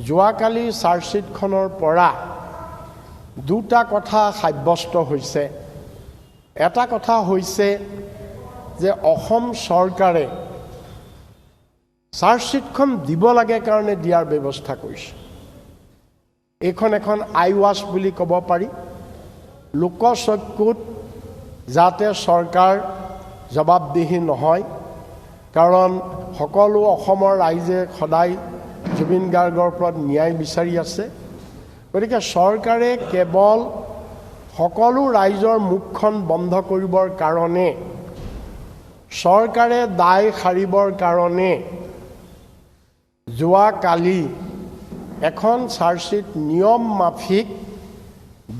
যোৱাকালি চাৰ্জশ্বিটখনৰ পৰা দুটা কথা সাব্যস্ত হৈছে। এটা কথা হৈছে যে অসম চৰকাৰে চাৰ্জশ্বিটখন দিব লাগে কাৰণে দিয়াৰ ব্যৱস্থা কৰিছে। এইখন এখন আইৱাছ বুলি ক'ব পাৰি। লোকচক্ষুত যাতে চৰকাৰ জবাবদিহি নহয়, কাৰণ সকলো অসমৰ ৰাইজে সদায় জুবিন গাৰ্গৰ ওপৰত ন্যায় বিচাৰি আছে। গতিকে চৰকাৰে কেৱল সকলো ৰাইজৰ মুখখন বন্ধ কৰিবৰ কাৰণে, চৰকাৰে দায় সাৰিবৰ কাৰণে যোৱাকালি এখন চাৰ্জশ্বিট নিয়ম মাফিক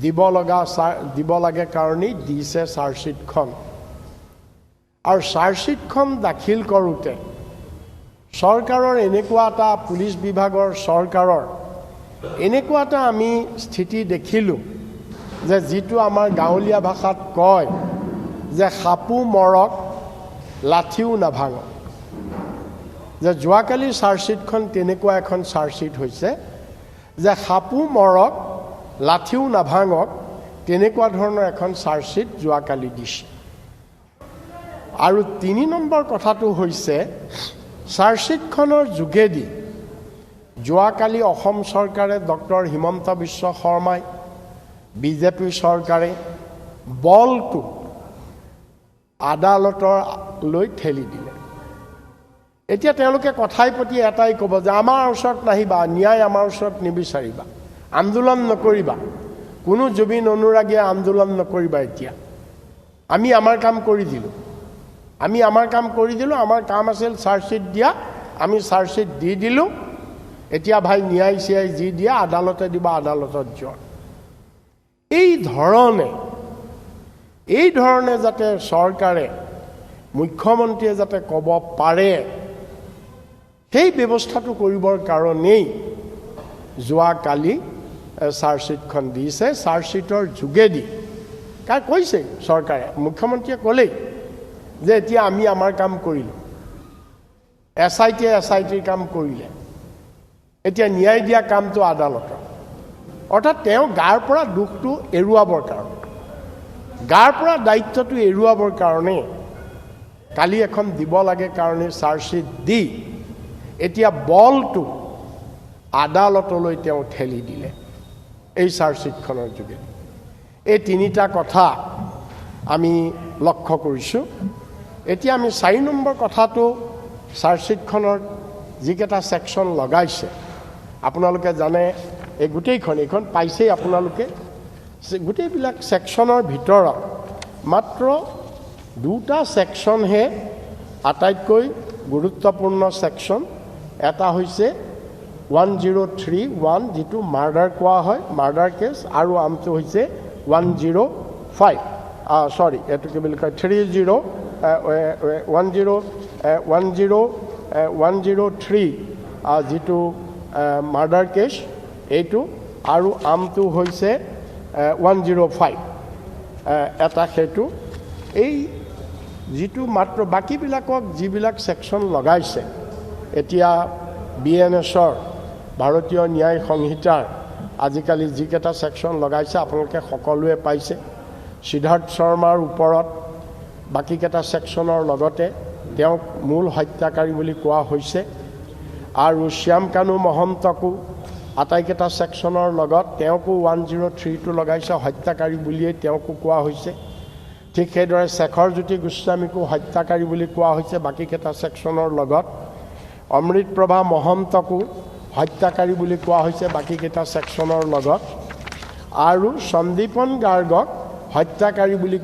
দিব লাগে কাৰণেই দিছে চাৰ্জশ্বিটখন। আৰু চাৰ্জশ্বিটখন দাখিল কৰোঁতে চৰকাৰৰ এনেকুৱা এটা, পুলিচ বিভাগৰ চৰকাৰৰ এনেকুৱা এটা আমি স্থিতি দেখিলোঁ যে যিটো আমাৰ গাঁৱলীয়া ভাষাত কয় যে সাপো মৰক লাঠিও নাভাঙক। যে যোৱাকালি চাৰ্জশ্বিটখন তেনেকুৱা এখন চাৰ্জশ্বিট হৈছে যে সাপো মৰক লাঠিও নাভাঙক, তেনেকুৱা ধৰণৰ এখন চাৰ্জশ্বিট যোৱাকালি দিছে। আৰু ৩ নম্বৰ কথাটো হৈছে চাৰ্জশ্বিটখনৰ যোগেদি যোৱাকালি অসম চৰকাৰে ডক্টৰ হিমন্ত বিশ্ব শৰ্মাই, বিজেপি চৰকাৰে বলটো আদালতলৈ ঠেলি দিলে। এতিয়া তেওঁলোকে কথাই প্ৰতি এটাই ক'ব যে আমাৰ ওচৰত নাহিবা, ন্যায় আমাৰ ওচৰত নিবিচাৰিবা, আন্দোলন নকৰিবা, কোনো জুবিন অনুৰাগীয়ে আন্দোলন নকৰিবা। এতিয়া আমি আমাৰ কাম কৰি দিলোঁ, আমাৰ কাম আছিল চাৰ্জশ্বিট দিয়া, আমি চাৰ্জশ্বিট দি দিলোঁ। এতিয়া ভাই ন্যায় চিয়াই যি দিয়া আদালতে দিবা, আদালতত যোৱা। এই ধৰণে যাতে চৰকাৰে, মুখ্যমন্ত্ৰীয়ে যাতে ক'ব পাৰে, সেই ব্যৱস্থাটো কৰিবৰ কাৰণেই যোৱাকালি চাৰ্জশ্বিটখন দিছে। চাৰ্জশ্বিটৰ যোগেদি কৈছে চৰকাৰে, মুখ্যমন্ত্ৰীয়ে ক'লেই যে এতিয়া আমি আমাৰ কাম কৰিলোঁ, SITৰ কাম কৰিলে, এতিয়া ন্যায় দিয়া কামটো আদালতৰ। অৰ্থাৎ তেওঁ গাৰ পৰা দুখটো এৰুৱাবৰ কাৰণে, গাৰ পৰা দায়িত্বটো এৰুৱাবৰ কাৰণে কালি এখন দিব লাগে কাৰণে চাৰ্জশ্বিট দি এতিয়া বলটো আদালতলৈ তেওঁ ঠেলি দিলে এই চাৰ্জশ্বিটখনৰ যোগেদি। এই তিনিটা কথা আমি লক্ষ্য কৰিছোঁ। এতিয়া আমি 4 নম্বৰ কথাটো, চাৰ্জশ্বিটখনৰ যিকেইটা ছেকশ্যন লগাইছে আপোনালোকে জানে, এই এইখন পাইছেই আপোনালোকে। গোটেইবিলাক ছেকশ্যনৰ ভিতৰত মাত্ৰ 2টা ছেকশ্যনহে আটাইতকৈ গুৰুত্বপূৰ্ণ ছেকশ্যন। এটা হৈছে 1031, যিটো মাৰ্ডাৰ কোৱা হয়, মাৰ্ডাৰ কেছ, আৰু আনটো হৈছে 103, যিটো মাৰ্ডাৰ কেছ এইটো, আৰু আমটো হৈছে 105 এটা, সেইটো। এই যিটো মাত্ৰ বাকীবিলাকক যিবিলাক ছেকশ্যন লগাইছে, এতিয়া BNSৰ, ভাৰতীয় ন্যায় সংহিতাৰ আজিকালি যিকেইটা ছেকশ্যন লগাইছে আপোনালোকে সকলোৱে পাইছে। সিদ্ধাৰ্থ শৰ্মাৰ ওপৰত বাকীকেইটা ছেকশ্যনৰ লগতে তেওঁক মূল হত্যাকাৰী বুলি কোৱা হৈছে, আৰু শ্যাম কানু মহন্তকো আটাইকেইটা ছেকশ্যনৰ লগত তেওঁকো 103টো লগাইছে, হত্যাকাৰী বুলিয়েই তেওঁকো কোৱা হৈছে। ঠিক সেইদৰে শেখৰজ্যোতি গোস্বামীকো হত্যাকাৰী বুলি কোৱা হৈছে বাকীকেইটা ছেকশ্যনৰ লগত। অমৃতপ্ৰভা মহন্তকো হত্যাকাৰী বুলি কোৱা হৈছে বাকীকেইটা ছেকশ্যনৰ লগত, আৰু সন্দীপন গাৰ্গক হত্যাকাৰী বুলি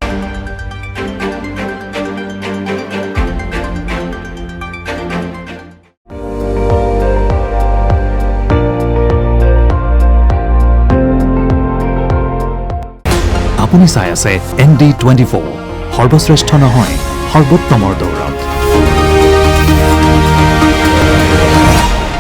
আপুনি চাই আছে ND24, সৰ্বশ্ৰেষ্ঠ নহয়, সৰ্বোত্তমৰ দৌৰত।